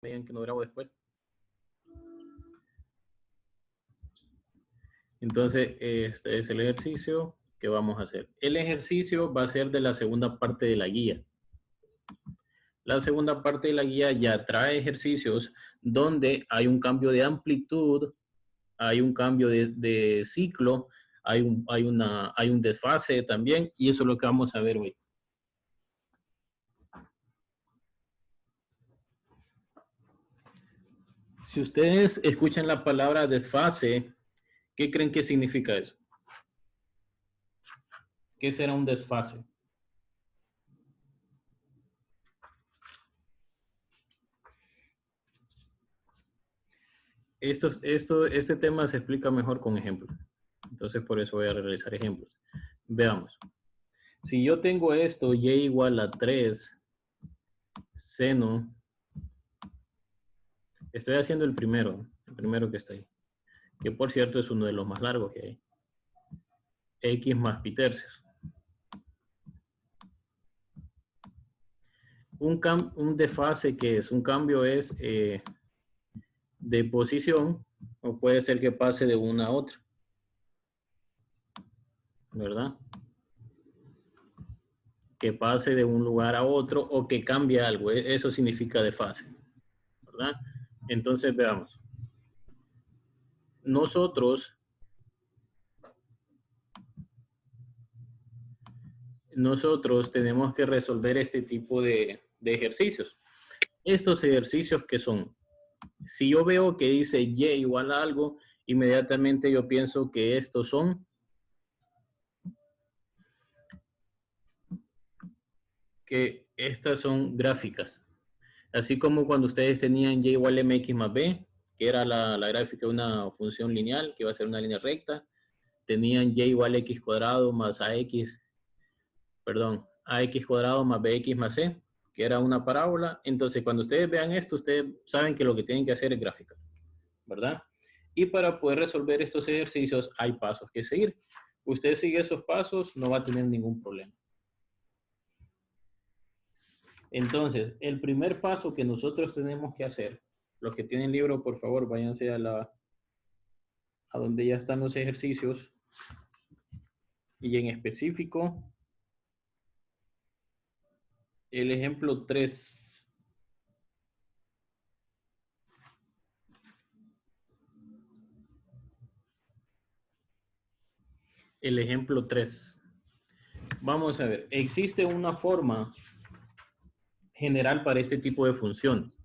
me digan que no grabo después. Entonces, este es el ejercicio que vamos a hacer. El ejercicio va a ser de la segunda parte de la guía. La segunda parte de la guía ya trae ejercicios donde hay un cambio de amplitud, hay un cambio de ciclo, hay un desfase también, y eso es lo que vamos a ver hoy. Si ustedes escuchan la palabra desfase, ¿qué creen que significa eso? ¿Qué será un desfase? Este tema se explica mejor con ejemplos. Entonces, por eso voy a realizar ejemplos. Veamos. Si yo tengo esto, y igual a 3 seno, estoy haciendo el primero que está ahí, que por cierto es uno de los más largos que hay. X más pi tercios. Un desfase, que es un cambio, es de posición, o puede ser que pase de una a otra, ¿verdad? Que pase de un lugar a otro o que cambie algo, eso significa desfase, ¿verdad? Entonces veamos. Nosotros tenemos que resolver este tipo de ejercicios. Estos ejercicios que son, si yo veo que dice y igual a algo, inmediatamente yo pienso que estos son estas son gráficas. Así como cuando ustedes tenían y igual a mx más b, que era la gráfica de una función lineal, que iba a ser una línea recta, tenían y igual a x cuadrado más ax cuadrado más bx más c, que era una parábola. Entonces, cuando ustedes vean esto, ustedes saben que lo que tienen que hacer es gráfica, ¿verdad? Y para poder resolver estos ejercicios hay pasos que seguir. Usted sigue esos pasos, no va a tener ningún problema. Entonces, el primer paso que nosotros tenemos que hacer, los que tienen libro, por favor, váyanse a donde ya están los ejercicios, y en específico el ejemplo 3. El ejemplo 3. Vamos a ver, existe una forma general para este tipo de funciones,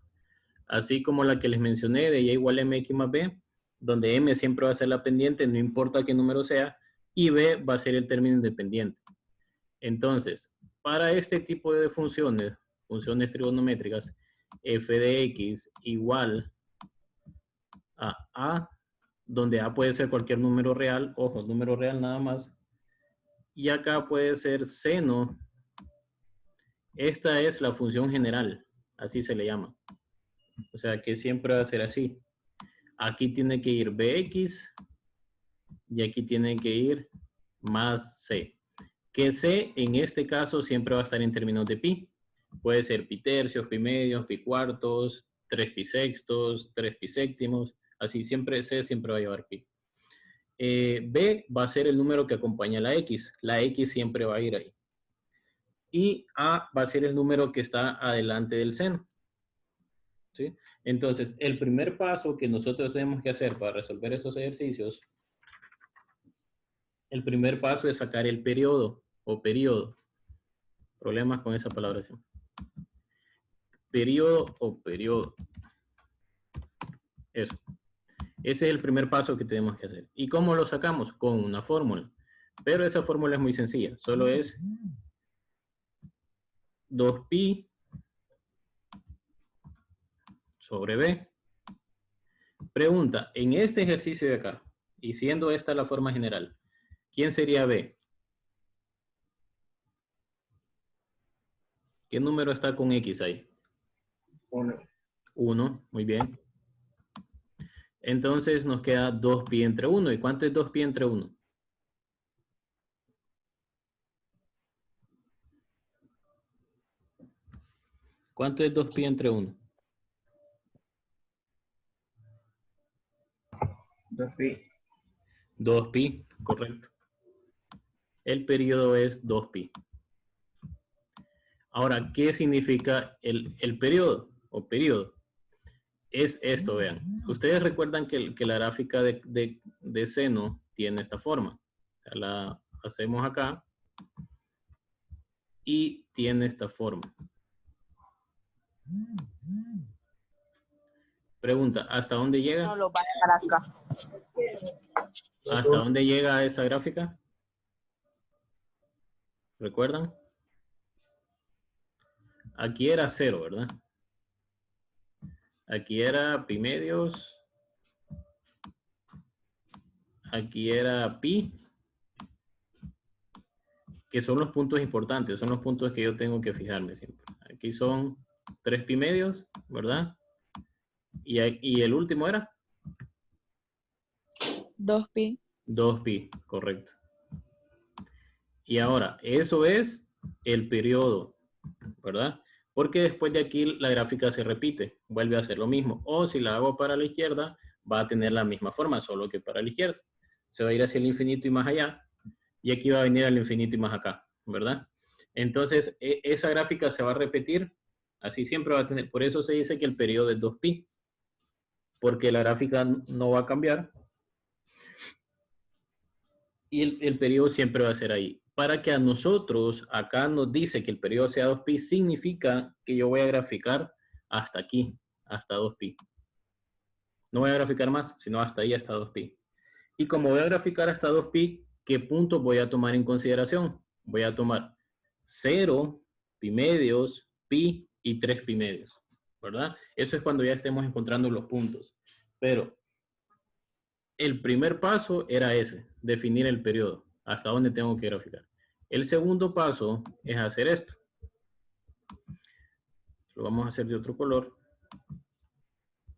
así como la que les mencioné de y igual a mx más b, donde m siempre va a ser la pendiente, no importa qué número sea, y b va a ser el término independiente. Entonces, para este tipo de funciones trigonométricas, f de x igual a, donde a puede ser cualquier número real, ojo, número real nada más, y acá puede ser seno. Esta es la función general, así se le llama. O sea que siempre va a ser así. Aquí tiene que ir bx y aquí tiene que ir más c. Que c en este caso siempre va a estar en términos de pi. Puede ser pi tercios, pi medios, pi cuartos, 3 pi sextos, 3 pi séptimos. Así siempre c siempre va a llevar pi. B va a ser el número que acompaña a la x. La x siempre va a ir ahí. Y A va a ser el número que está adelante del seno. ¿Sí? Entonces, el primer paso que nosotros tenemos que hacer para resolver estos ejercicios, el primer paso es sacar el periodo o período. Problemas con esa palabra. ¿Sí? Periodo o periodo. Eso. Ese es el primer paso que tenemos que hacer. ¿Y cómo lo sacamos? Con una fórmula. Pero esa fórmula es muy sencilla. Solo es 2pi sobre b. Pregunta, en este ejercicio de acá, y siendo esta la forma general, ¿quién sería b? ¿Qué número está con x ahí? 1. 1, muy bien. Entonces nos queda 2pi entre 1. ¿Y cuánto es 2pi entre 1? ¿Cuánto es 2pi entre 1? 2pi. 2pi, correcto. El periodo es 2pi. Ahora, ¿qué significa el periodo o periodo? Es esto, vean. Ustedes recuerdan que la gráfica de seno tiene esta forma. La hacemos acá y tiene esta forma. Pregunta, ¿hasta dónde llega? No lo va a dejar acá. ¿Hasta dónde llega esa gráfica? ¿Recuerdan? Aquí era 0, ¿verdad? Aquí era pi medios. Aquí era pi. Que son los puntos importantes, son los puntos que yo tengo que fijarme siempre. Aquí son 3 pi medios, ¿verdad? Y el último era 2pi. 2pi, correcto. Y ahora, eso es el periodo, ¿verdad? Porque después de aquí la gráfica se repite, vuelve a hacer lo mismo. O si la hago para la izquierda, va a tener la misma forma, solo que para la izquierda. Se va a ir hacia el infinito y más allá. Y aquí va a venir al infinito y más acá, ¿verdad? Entonces, esa gráfica se va a repetir, así siempre va a tener, por eso se dice que el periodo es 2pi, porque la gráfica no va a cambiar, y el periodo siempre va a ser ahí. Para que a nosotros, acá nos dice que el periodo sea 2pi, significa que yo voy a graficar hasta aquí, hasta 2pi. No voy a graficar más, sino hasta ahí, hasta 2pi. Y como voy a graficar hasta 2pi, ¿qué puntos voy a tomar en consideración? Voy a tomar 0, pi medios, pi y 3 pi medios, ¿verdad? Eso es cuando ya estemos encontrando los puntos. Pero el primer paso era ese, definir el periodo, hasta dónde tengo que graficar. El segundo paso es hacer esto. Lo vamos a hacer de otro color.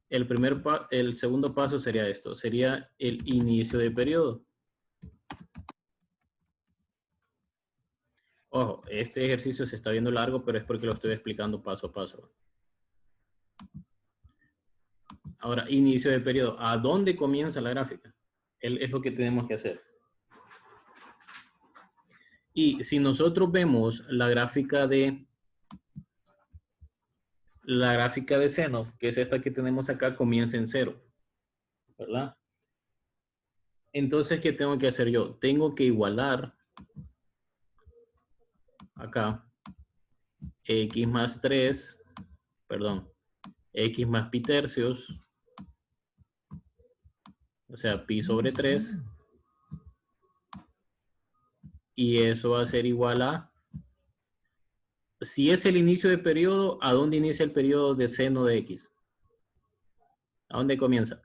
El segundo paso sería esto, sería el inicio de periodo. Ojo, este ejercicio se está viendo largo, pero es porque lo estoy explicando paso a paso. Ahora, inicio de periodo. ¿A dónde comienza la gráfica? Es lo que tenemos que hacer. Y si nosotros vemos la gráfica de seno, que es esta que tenemos acá, comienza en 0, ¿verdad? Entonces, ¿qué tengo que hacer yo? Tengo que igualar acá x más 3, perdón, x más pi tercios, o sea, pi sobre 3, y eso va a ser igual a, si es el inicio de periodo, ¿a dónde inicia el periodo de seno de x? ¿A dónde comienza?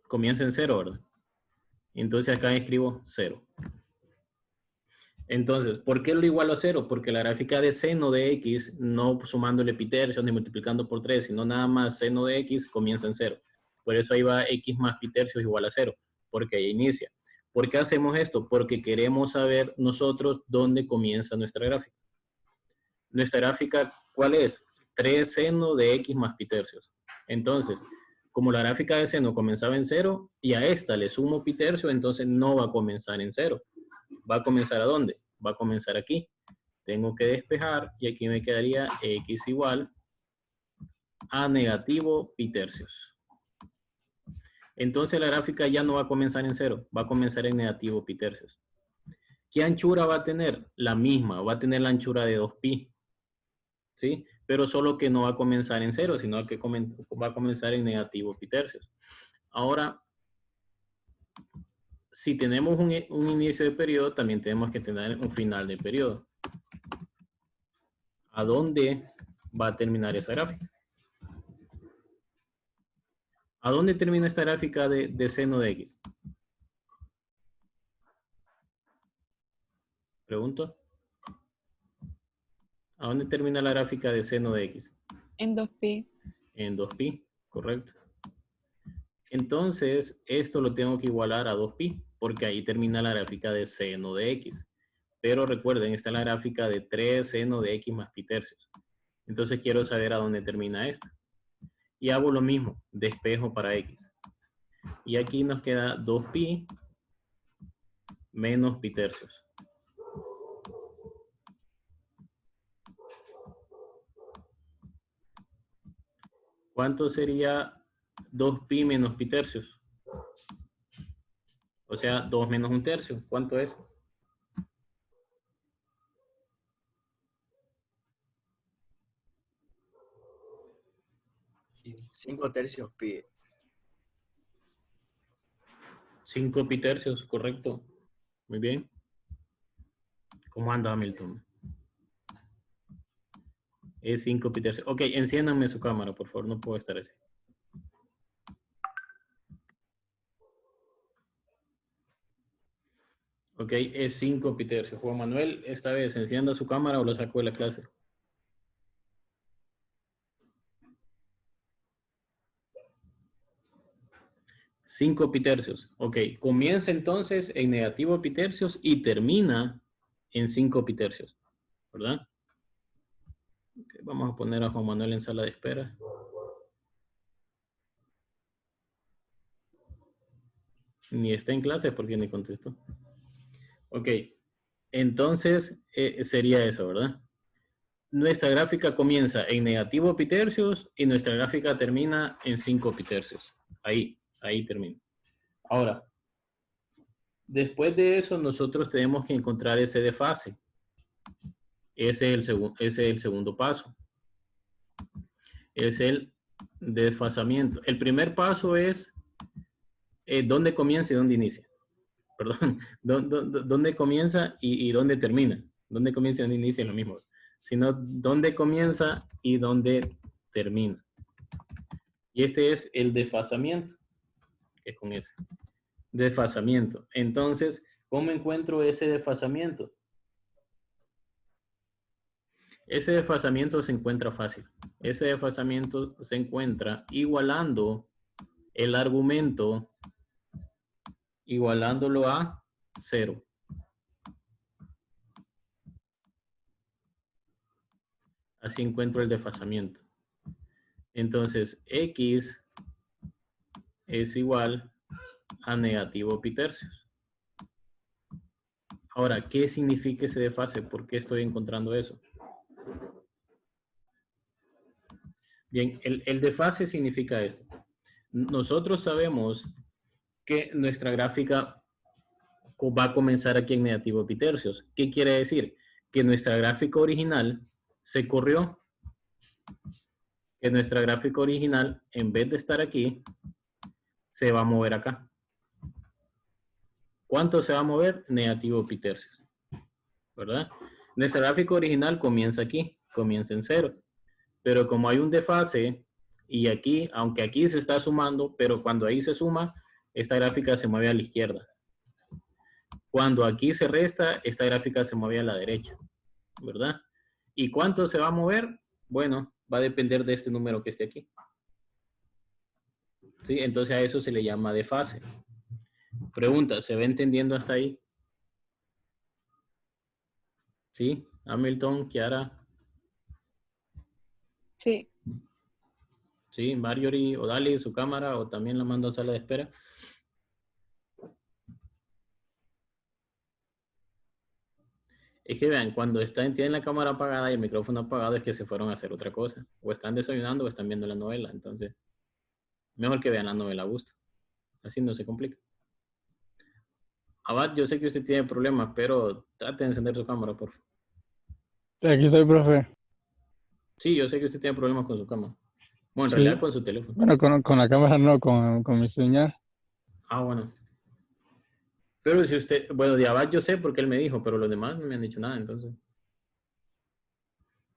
Comienza en 0, ¿verdad? Entonces acá escribo 0. Entonces, ¿por qué lo igualo a 0? Porque la gráfica de seno de x, no sumándole pi tercios ni multiplicando por 3, sino nada más seno de x, comienza en 0. Por eso ahí va x más pi tercios igual a 0, porque ahí inicia. ¿Por qué hacemos esto? Porque queremos saber nosotros dónde comienza nuestra gráfica. Nuestra gráfica, ¿cuál es? 3 seno de x más pi tercios. Entonces, como la gráfica de seno comenzaba en 0 y a esta le sumo pi tercios, entonces no va a comenzar en 0. ¿Va a comenzar a dónde? Va a comenzar aquí. Tengo que despejar y aquí me quedaría x igual a negativo pi tercios. Entonces la gráfica ya no va a comenzar en 0, va a comenzar en negativo pi tercios. ¿Qué anchura va a tener? La misma, va a tener la anchura de 2pi. ¿Sí? Pero solo que no va a comenzar en 0, sino que va a comenzar en negativo pi tercios. Ahora, si tenemos un inicio de periodo, también tenemos que tener un final de periodo. ¿A dónde va a terminar esa gráfica? ¿A dónde termina esta gráfica de seno de x? Pregunto. ¿A dónde termina la gráfica de seno de x? En 2pi. En 2pi, correcto. Entonces, esto lo tengo que igualar a 2pi, porque ahí termina la gráfica de seno de x. Pero recuerden, esta es la gráfica de 3 seno de x más pi tercios. Entonces quiero saber a dónde termina esta. y hago lo mismo, despejo para X. Y aquí nos queda 2pi menos pi tercios. ¿Cuánto sería 2pi menos pi tercios? O sea, 2 menos 1/3. ¿Cuánto es? Sí, 5 tercios pi. 5 pi tercios, correcto. Muy bien. ¿Cómo anda Hamilton? Es 5 pi tercios. Ok, enciéndanme su cámara, por favor. No puedo estar así. Ok, es 5 pi tercios. Juan Manuel, esta vez, encienda su cámara o lo saco de la clase. Cinco pi tercios. Ok, comienza entonces en negativo pi tercios y termina en 5 pi tercios. ¿Verdad? Okay, vamos a poner a Juan Manuel en sala de espera. Ni está en clase porque ni contestó. Ok, entonces sería eso, ¿verdad? Nuestra gráfica comienza en negativo pi tercios y nuestra gráfica termina en 5 pi tercios. Ahí termina. Ahora, después de eso nosotros tenemos que encontrar ese desfase. Ese es el segundo paso. Es el desfasamiento. El primer paso es dónde comienza y dónde inicia. Perdón, dónde comienza y dónde termina. Dónde comienza y dónde inicia es lo mismo. Sino dónde comienza y dónde termina. Y este es el desfasamiento, que es con ese. Desfasamiento. Entonces, ¿cómo encuentro ese desfasamiento? Ese desfasamiento se encuentra fácil. Ese desfasamiento se encuentra igualando el argumento, igualándolo a 0. Así encuentro el desfasamiento. Entonces, X es igual a negativo pi tercios. Ahora, ¿qué significa ese desfase? ¿Por qué estoy encontrando eso? Bien, el desfase significa esto. Nosotros sabemos que nuestra gráfica va a comenzar aquí en negativo pi tercios. ¿Qué quiere decir? Que nuestra gráfica original se corrió. Que nuestra gráfica original, en vez de estar aquí, se va a mover acá. ¿Cuánto se va a mover? Negativo pi tercios. ¿Verdad? Nuestra gráfica original comienza aquí, comienza en 0. Pero como hay un desfase, y aquí, aunque aquí se está sumando, pero cuando ahí se suma, esta gráfica se mueve a la izquierda. Cuando aquí se resta, esta gráfica se mueve a la derecha. ¿Verdad? ¿Y cuánto se va a mover? Bueno, va a depender de este número que esté aquí. ¿Sí? Entonces a eso se le llama desfase. Pregunta, ¿se va entendiendo hasta ahí? ¿Sí? Hamilton, Kiara. Sí. ¿Sí? Marjorie o Dali, su cámara, o también la mando a sala de espera. Es que vean, cuando tienen la cámara apagada y el micrófono apagado es que se fueron a hacer otra cosa. O están desayunando o están viendo la novela. Entonces, mejor que vean la novela a gusto. Así no se complica. Abad, yo sé que usted tiene problemas, pero trate de encender su cámara, por favor. Aquí estoy, profe. Sí, yo sé que usted tiene problemas con su cámara. Bueno, en Sí. realidad con su teléfono. Bueno, con la cámara no, con mi señal. Ah, bueno. Pero si usted, bueno, de Abad yo sé porque él me dijo, pero los demás no me han dicho nada, entonces.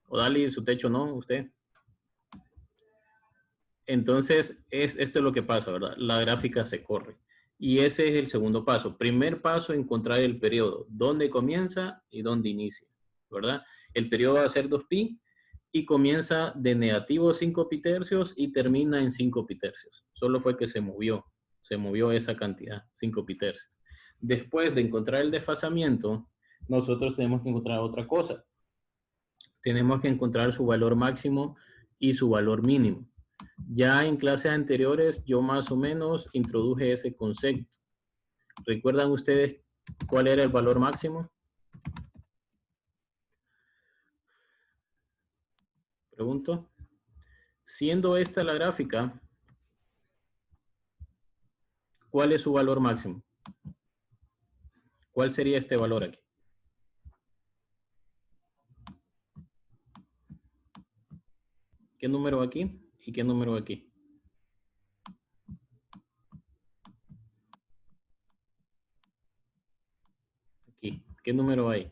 O Dali, su techo no, usted. Entonces, esto es lo que pasa, ¿verdad? La gráfica se corre. Y ese es el segundo paso. Primer paso, encontrar el periodo. ¿Dónde comienza y dónde inicia? ¿Verdad? El periodo va a ser 2pi y comienza de negativo 5 pi tercios y termina en 5 pi tercios. Solo fue que se movió esa cantidad, 5 pi tercios. Después de encontrar el desfasamiento, nosotros tenemos que encontrar otra cosa. Tenemos que encontrar su valor máximo y su valor mínimo. Ya en clases anteriores yo más o menos introduje ese concepto. ¿Recuerdan ustedes cuál era el valor máximo? Pregunto. Siendo esta la gráfica, ¿cuál es su valor máximo? ¿Cuál sería este valor aquí? ¿Qué número aquí y qué número aquí? Aquí. ¿Qué número hay?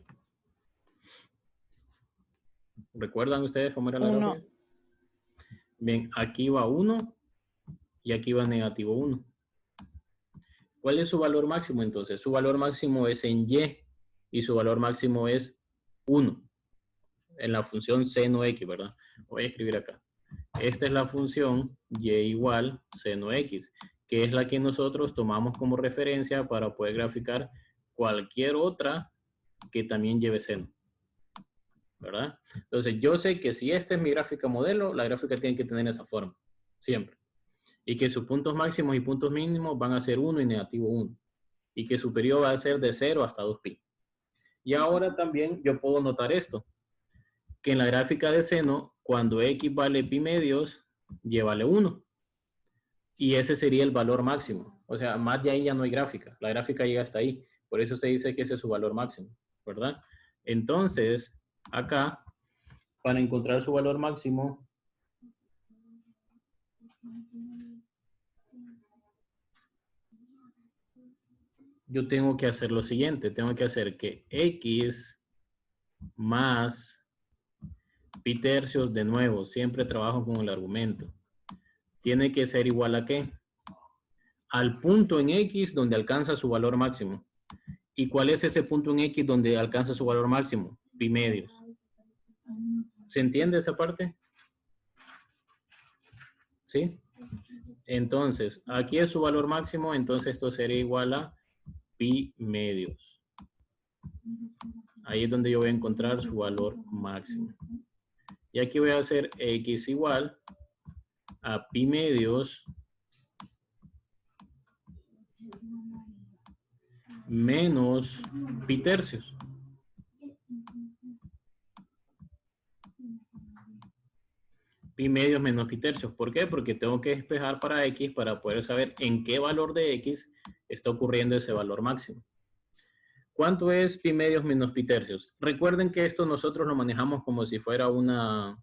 ¿Recuerdan ustedes cómo era la 1. gráfica? Bien, aquí va 1 y aquí va negativo 1. ¿Cuál es su valor máximo entonces? Su valor máximo es en y su valor máximo es 1 en la función seno x, ¿verdad? Voy a escribir acá. Esta es la función y igual seno x, que es la que nosotros tomamos como referencia para poder graficar cualquier otra que también lleve seno, ¿verdad? Entonces yo sé que si esta es mi gráfica modelo, la gráfica tiene que tener esa forma, siempre. Y que sus puntos máximos y puntos mínimos van a ser 1 y negativo 1. Y que su periodo va a ser de 0 hasta 2pi. Y ahora también yo puedo notar esto, que en la gráfica de seno, cuando x vale pi medios, y vale 1. Y ese sería el valor máximo. O sea, más de ahí ya no hay gráfica. La gráfica llega hasta ahí. Por eso se dice que ese es su valor máximo, ¿verdad? Entonces, acá, para encontrar su valor máximo, yo tengo que hacer lo siguiente. Tengo que hacer que x más pi tercios, de nuevo, siempre trabajo con el argumento. Tiene que ser igual a ¿qué? Al punto en x donde alcanza su valor máximo. ¿Y cuál es ese punto en x donde alcanza su valor máximo? Pi medios. ¿Se entiende esa parte? ¿Sí? Entonces, aquí es su valor máximo, entonces esto sería igual a pi medios. Ahí es donde yo voy a encontrar su valor máximo. Y aquí voy a hacer x igual a pi medios menos pi tercios. Pi medios menos pi tercios. ¿Por qué? Porque tengo que despejar para x para poder saber en qué valor de x está ocurriendo ese valor máximo. ¿Cuánto es pi medios menos pi tercios? Recuerden que esto nosotros lo manejamos como si fuera una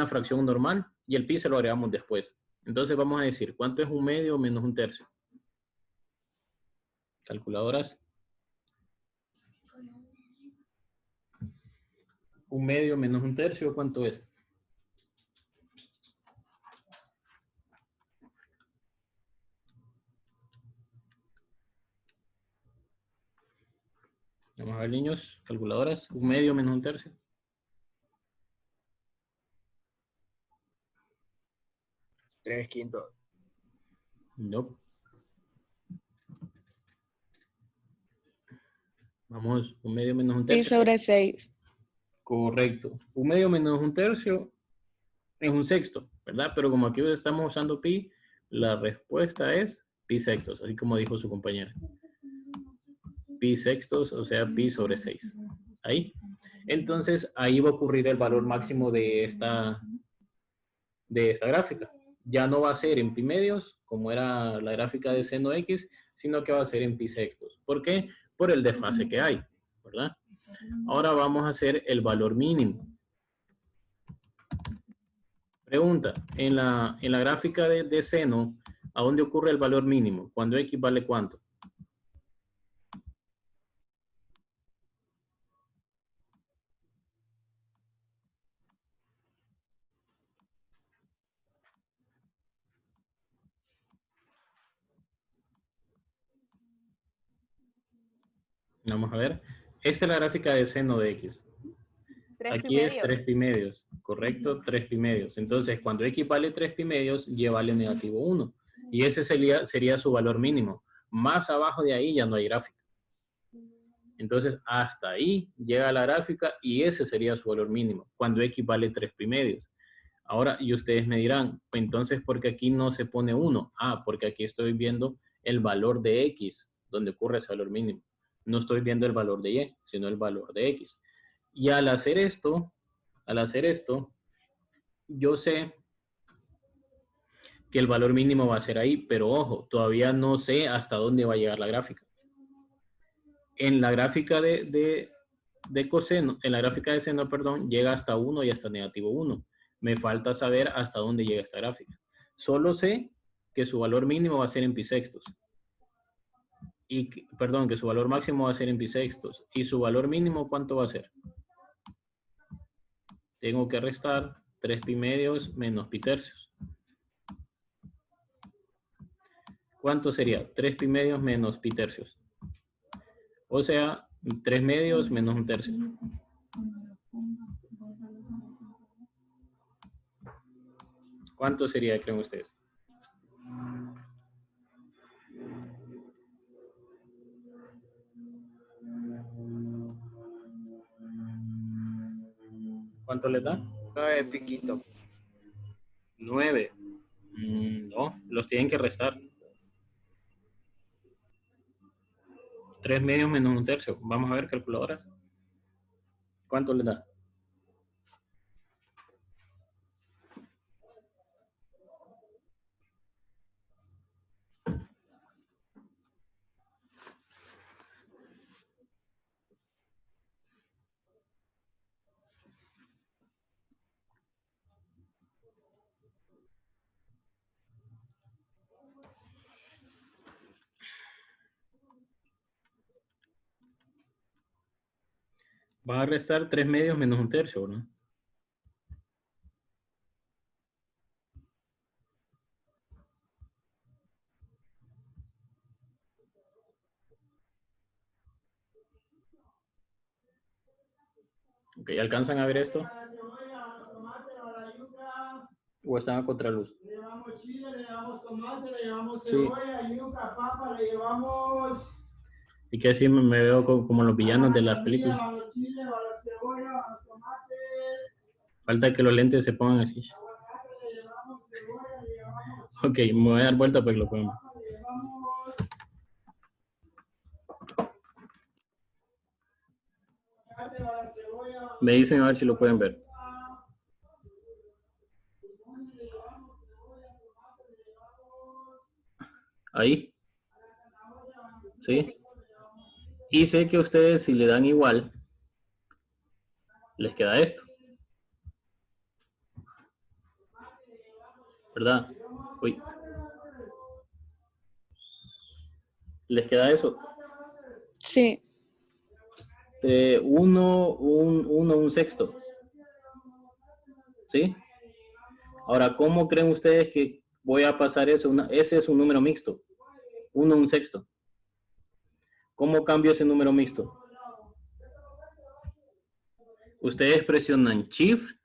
fracción normal y el pi se lo agregamos después. Entonces vamos a decir, ¿cuánto es un medio menos un tercio? Calculadoras. Un medio menos un tercio, ¿cuánto es? Vamos a ver, niños, calculadoras. Un medio menos un tercio. Tres quintos. No. Vamos, un medio menos un Pi tercio. sobre 6. Correcto. Un medio menos un tercio es un sexto, ¿verdad? Pero como aquí estamos usando pi, la respuesta es pi sextos, así como dijo su compañera. Pi sextos, o sea, pi sobre 6. Ahí. Entonces, ahí va a ocurrir el valor máximo de esta gráfica. Ya no va a ser en pi medios, como era la gráfica de seno x, sino que va a ser en pi sextos. ¿Por qué? Por el desfase que hay, ¿verdad? Ahora vamos a hacer el valor mínimo. Pregunta, en la gráfica de seno, ¿a dónde ocurre el valor mínimo? Cuando x vale ¿cuánto? Vamos a ver. Esta es la gráfica de seno de x. Aquí es 3 pi medios, ¿correcto? 3 pi medios. Entonces, cuando x vale 3 pi medios, y vale negativo 1. Y ese sería su valor mínimo. Más abajo de ahí ya no hay gráfica. Entonces, hasta ahí llega la gráfica y ese sería su valor mínimo, cuando x vale 3 pi medios. Ahora, y ustedes me dirán, entonces, ¿por qué aquí no se pone 1? Ah, porque aquí estoy viendo el valor de X, donde ocurre ese valor mínimo. No estoy viendo el valor de Y, sino el valor de X. Y al hacer esto, yo sé que el valor mínimo va a ser ahí, pero ojo, todavía no sé hasta dónde va a llegar la gráfica. En la gráfica de coseno, en la gráfica de seno, perdón, llega hasta 1 y hasta negativo 1. Me falta saber hasta dónde llega esta gráfica. Solo sé que su valor mínimo va a ser en pi sextos. Perdón, que su valor máximo va a ser en pi sextos. ¿Y su valor mínimo cuánto va a ser? Tengo que restar 3 pi medios menos pi tercios. ¿Cuánto sería? 3 pi medios menos pi tercios. O sea, 3 medios menos un tercio. ¿Cuánto sería, creen ustedes? ¿Cuánto le da? 9 piquito. 9. No, los tienen que restar. 3 medios menos un tercio. Vamos a ver, calculadoras. ¿Cuánto le da? Vas a restar 3 medios menos un tercio, ¿no? Ok, ¿alcanzan a ver esto? ¿O están a contraluz? Le llevamos chile, le llevamos tomate, le llevamos Sí. cebolla, yuca, papa, le llevamos... Y que así me veo como los villanos de las películas. Va los chiles, va la cebolla, va los tomates. Falta que los lentes se pongan así. Aguacate, le llevamos cebolla, le llevamos... Ok, me voy a dar vuelta para que lo puedan ver. Le llevamos... Aguacate, va la cebolla, Me dicen a ver si lo pueden ver. Ahí. ¿Sí? Y sé que ustedes, si le dan igual, les queda esto. ¿Verdad? Uy. ¿Les queda eso? Sí. Un sexto. ¿Sí? Ahora, ¿cómo creen ustedes que voy a pasar eso? Ese es un número mixto. 1 un sexto. ¿Cómo cambio ese número mixto? Ustedes presionan Shift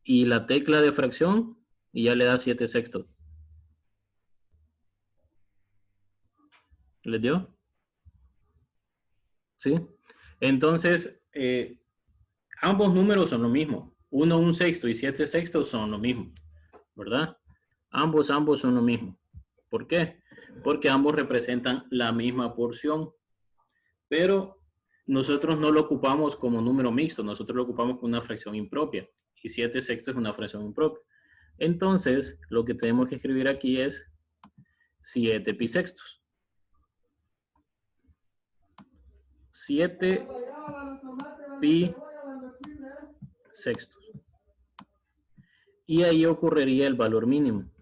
y la tecla de fracción y ya le da 7 sextos. ¿Les dio? ¿Sí? Entonces, ambos números son lo mismo. 1 un sexto y 7 sextos son lo mismo, ¿verdad? Ambos son lo mismo. ¿Por qué? Porque ambos representan la misma porción. Pero nosotros no lo ocupamos como número mixto, nosotros lo ocupamos como una fracción impropia. Y 7 sextos es una fracción impropia. Entonces, lo que tenemos que escribir aquí es 7 pi sextos. 7 pi sextos. Y ahí ocurriría el valor mínimo.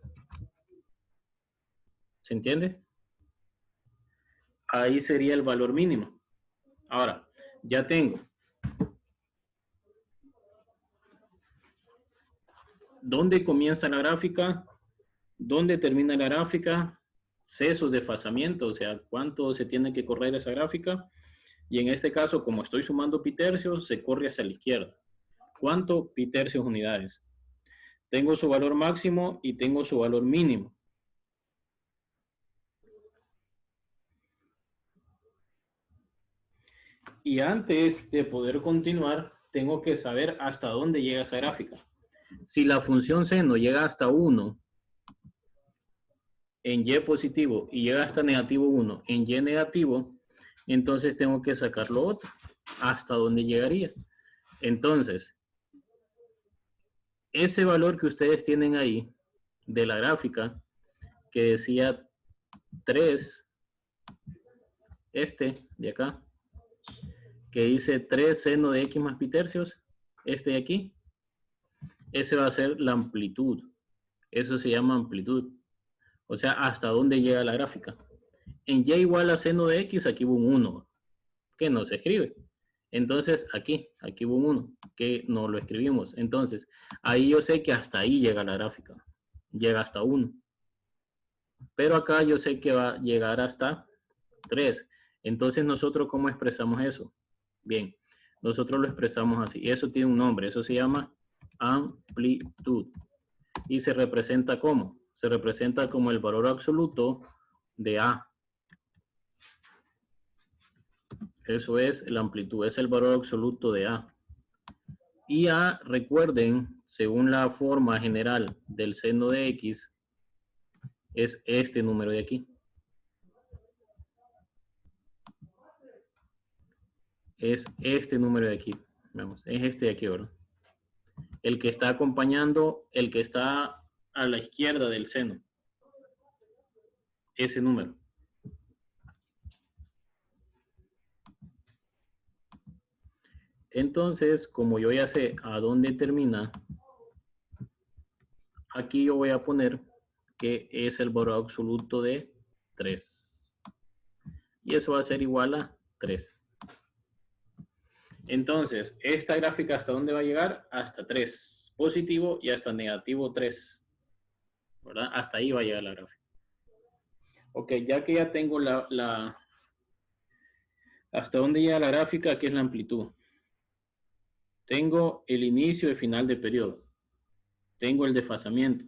¿Se entiende? Ahí sería el valor mínimo. Ahora, ya tengo. ¿Dónde comienza la gráfica? ¿Dónde termina la gráfica? Sé su desfasamiento, o sea, cuánto se tiene que correr esa gráfica. Y en este caso, como estoy sumando pi tercios, se corre hacia la izquierda. ¿Cuánto? Pi tercios unidades. Tengo su valor máximo y tengo su valor mínimo. Y antes de poder continuar, tengo que saber hasta dónde llega esa gráfica. Si la función seno llega hasta 1 en y positivo y llega hasta negativo 1 en y negativo, entonces tengo que sacar lo otro. ¿Hasta dónde llegaría? Entonces, ese valor que ustedes tienen ahí de la gráfica, que decía 3, este de acá, que dice 3 seno de x más pi tercios, este de aquí, ese va a ser la amplitud. Eso se llama amplitud. O sea, hasta dónde llega la gráfica. En y igual a seno de x, aquí hubo un 1, que no se escribe. Entonces, aquí hubo un 1, que no lo escribimos. Entonces, ahí yo sé que hasta ahí llega la gráfica. Llega hasta 1. Pero acá yo sé que va a llegar hasta 3. Entonces, ¿nosotros cómo expresamos eso? Bien, nosotros lo expresamos así. Eso tiene un nombre. Eso se llama amplitud. ¿Y se representa cómo? Se representa como el valor absoluto de A. Eso es la amplitud, es el valor absoluto de A. Y A, recuerden, según la forma general del seno de X, es este número de aquí. Es este número de aquí. Vamos, es este de aquí, ¿verdad? El que está acompañando, el que está a la izquierda del seno. Ese número. Entonces, como yo ya sé a dónde termina, aquí yo voy a poner que es el valor absoluto de 3. Y eso va a ser igual a 3. Entonces, esta gráfica, ¿hasta dónde va a llegar? Hasta 3 positivo y hasta negativo 3. ¿Verdad? Hasta ahí va a llegar la gráfica. Ok, ya que ya tengo hasta dónde llega la gráfica, que es la amplitud. Tengo el inicio y final de periodo. Tengo el desfasamiento.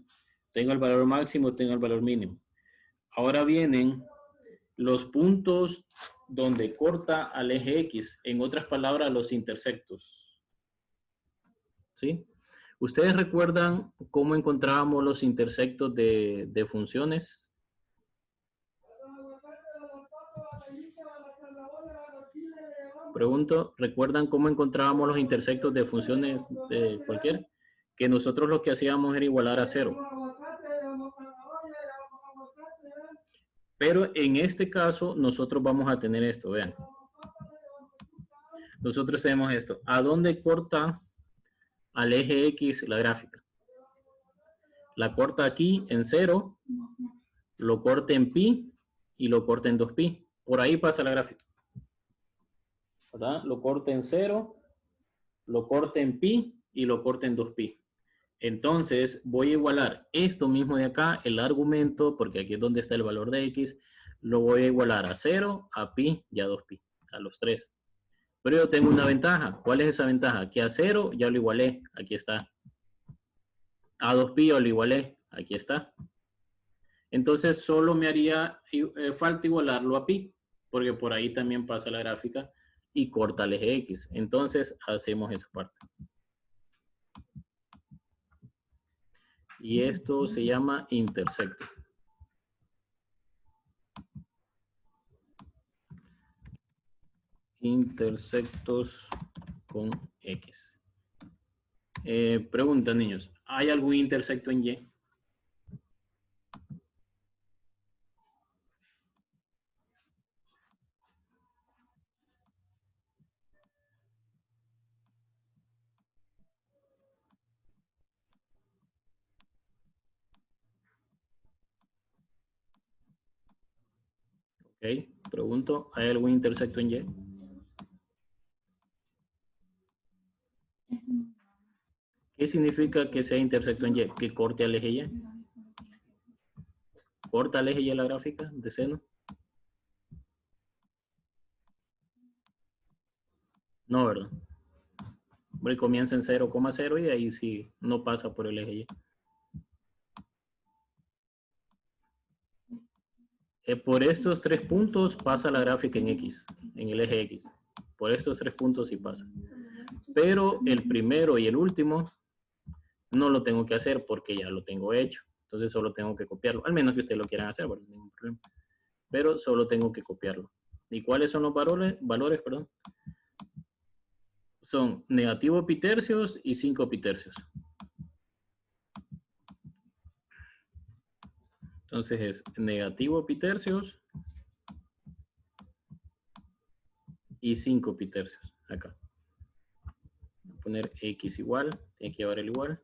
Tengo el valor máximo, tengo el valor mínimo. Ahora vienen los puntos donde corta al eje X. En otras palabras, los intersectos. ¿Sí? ¿Ustedes recuerdan cómo encontrábamos los intersectos de funciones? Pregunto, ¿recuerdan cómo encontrábamos los intersectos de funciones de cualquiera? Que nosotros lo que hacíamos era igualar a 0. Pero en este caso, nosotros vamos a tener esto, vean. Nosotros tenemos esto. ¿A dónde corta al eje X la gráfica? La corta aquí en 0, lo corta en pi y lo corta en 2pi. Por ahí pasa la gráfica. ¿Verdad? Lo corta en 0, lo corta en pi y lo corta en 2pi. Entonces voy a igualar esto mismo de acá, el argumento, porque aquí es donde está el valor de X, lo voy a igualar a 0, a pi y a 2pi, a los 3. Pero yo tengo una ventaja. ¿Cuál es esa ventaja? Que a 0 ya lo igualé, aquí está. A 2pi ya lo igualé, aquí está. Entonces solo me haría falta igualarlo a pi, porque por ahí también pasa la gráfica y corta el eje X. Entonces hacemos esa parte. Y esto se llama intersecto. Intersectos con X. Pregunta, niños. ¿Hay algún intersecto en Y? Ok, pregunto, ¿hay algún intersecto en Y? ¿Qué significa que sea intersecto en Y? Que corte al eje Y. ¿Corta al eje Y la gráfica de seno? No, ¿verdad? Hombre, comienza en 0,0 y ahí sí no pasa por el eje Y. Por estos 3 puntos pasa la gráfica en X, en el eje X. Por estos 3 puntos sí pasa. Pero el primero y el último no lo tengo que hacer porque ya lo tengo hecho. Entonces solo tengo que copiarlo. Al menos que ustedes lo quieran hacer, bueno, ningún problema. Pero solo tengo que copiarlo. ¿Y cuáles son los valores, perdón? Son negativo pitercios y 5 pitercios. Entonces es negativo pitercios y 5 pitercios. Acá. Voy a poner x igual, tiene que llevar el igual.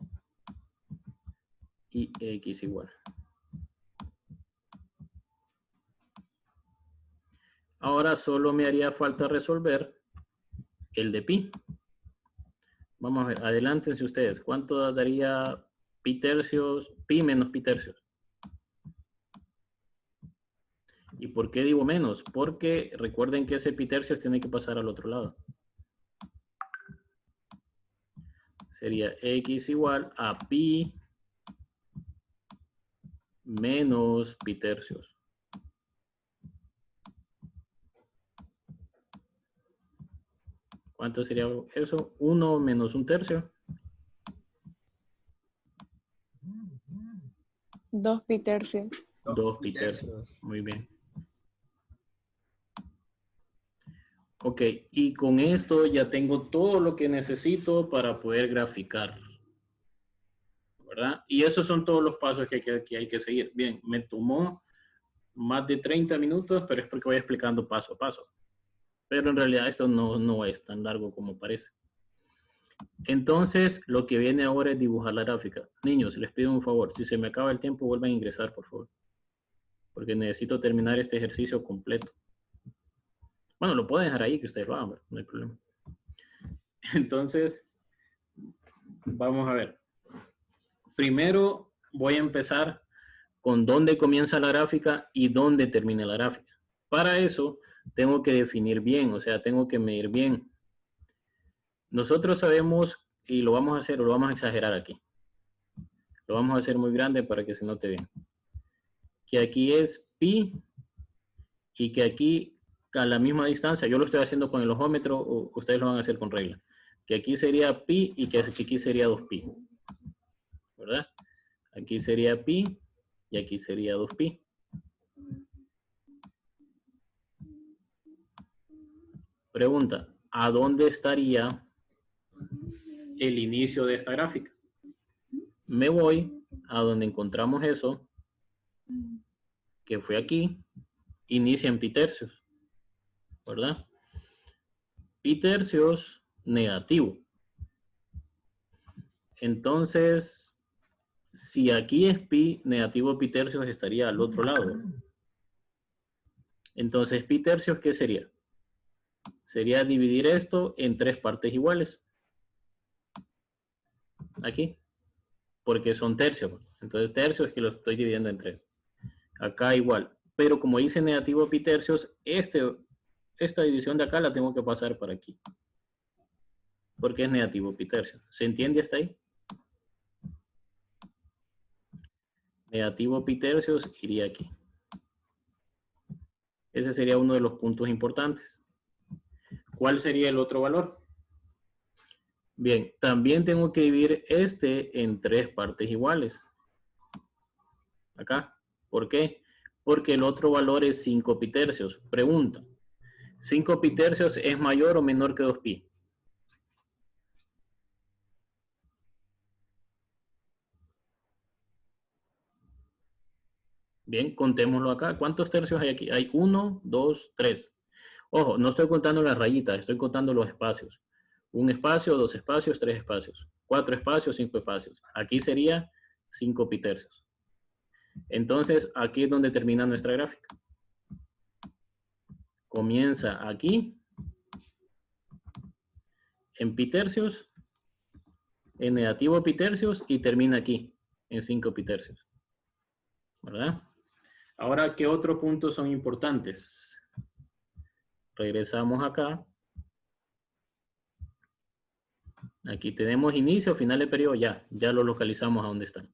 Y x igual. Ahora solo me haría falta resolver el de pi. Vamos a ver, adelántense ustedes. ¿Cuánto daría pi tercios, pi menos pi tercios? ¿Y por qué digo menos? Porque recuerden que ese pi tercios tiene que pasar al otro lado. Sería x igual a pi menos pi tercios. ¿Cuánto sería eso? 1 menos 1/3. 2 pi tercios. 2 pi tercios. Muy bien. Ok, y con esto ya tengo todo lo que necesito para poder graficar. ¿Verdad? Y esos son todos los pasos que hay que seguir. Bien, me tomó más de 30 minutos, pero es porque voy explicando paso a paso. Pero en realidad esto no es tan largo como parece. Entonces, lo que viene ahora es dibujar la gráfica. Niños, les pido un favor. Si se me acaba el tiempo, vuelvan a ingresar, por favor. Porque necesito terminar este ejercicio completo. Bueno, lo pueden dejar ahí, que ustedes lo hagan, no hay problema. Entonces, vamos a ver. Primero voy a empezar con dónde comienza la gráfica y dónde termina la gráfica. Para eso, tengo que definir bien, o sea, tengo que medir bien. Nosotros sabemos, y lo vamos a hacer, o lo vamos a exagerar aquí. Lo vamos a hacer muy grande para que se note bien. Que aquí es pi y que aquí a la misma distancia, yo lo estoy haciendo con el ojómetro, o ustedes lo van a hacer con regla. Que aquí sería pi y que aquí sería 2pi. ¿Verdad? Aquí sería pi y aquí sería 2pi. Pregunta, ¿a dónde estaría el inicio de esta gráfica? Me voy a donde encontramos eso, que fue aquí, inicia en pi tercios, ¿verdad? Pi tercios negativo. Entonces, si aquí es pi, negativo pi tercios estaría al otro lado. Entonces, pi tercios, ¿qué sería? Sería dividir esto en 3 partes iguales. Aquí. Porque son tercios. Entonces, tercios es que lo estoy dividiendo en 3. Acá igual. Pero como dice negativo pi tercios, esta división de acá la tengo que pasar para aquí. Porque es negativo pi tercios. ¿Se entiende hasta ahí? Negativo pi tercios iría aquí. Ese sería uno de los puntos importantes. ¿Cuál sería el otro valor? Bien, también tengo que dividir este en 3 partes iguales. Acá. ¿Por qué? Porque el otro valor es 5 pi tercios. Pregunta. ¿5 pi tercios es mayor o menor que 2pi? Bien, contémoslo acá. ¿Cuántos tercios hay aquí? Hay 1, 2, 3. Ojo, no estoy contando las rayitas, estoy contando los espacios. 1 espacio, 2 espacios, 3 espacios. 4 espacios, 5 espacios. Aquí sería 5 pi tercios. Entonces, aquí es donde termina nuestra gráfica. Comienza aquí, en pi tercios, en negativo pi tercios, y termina aquí, en 5 pi tercios. ¿Verdad? Ahora, ¿qué otros puntos son importantes? Regresamos acá. Aquí tenemos inicio, final de periodo, ya lo localizamos a dónde están.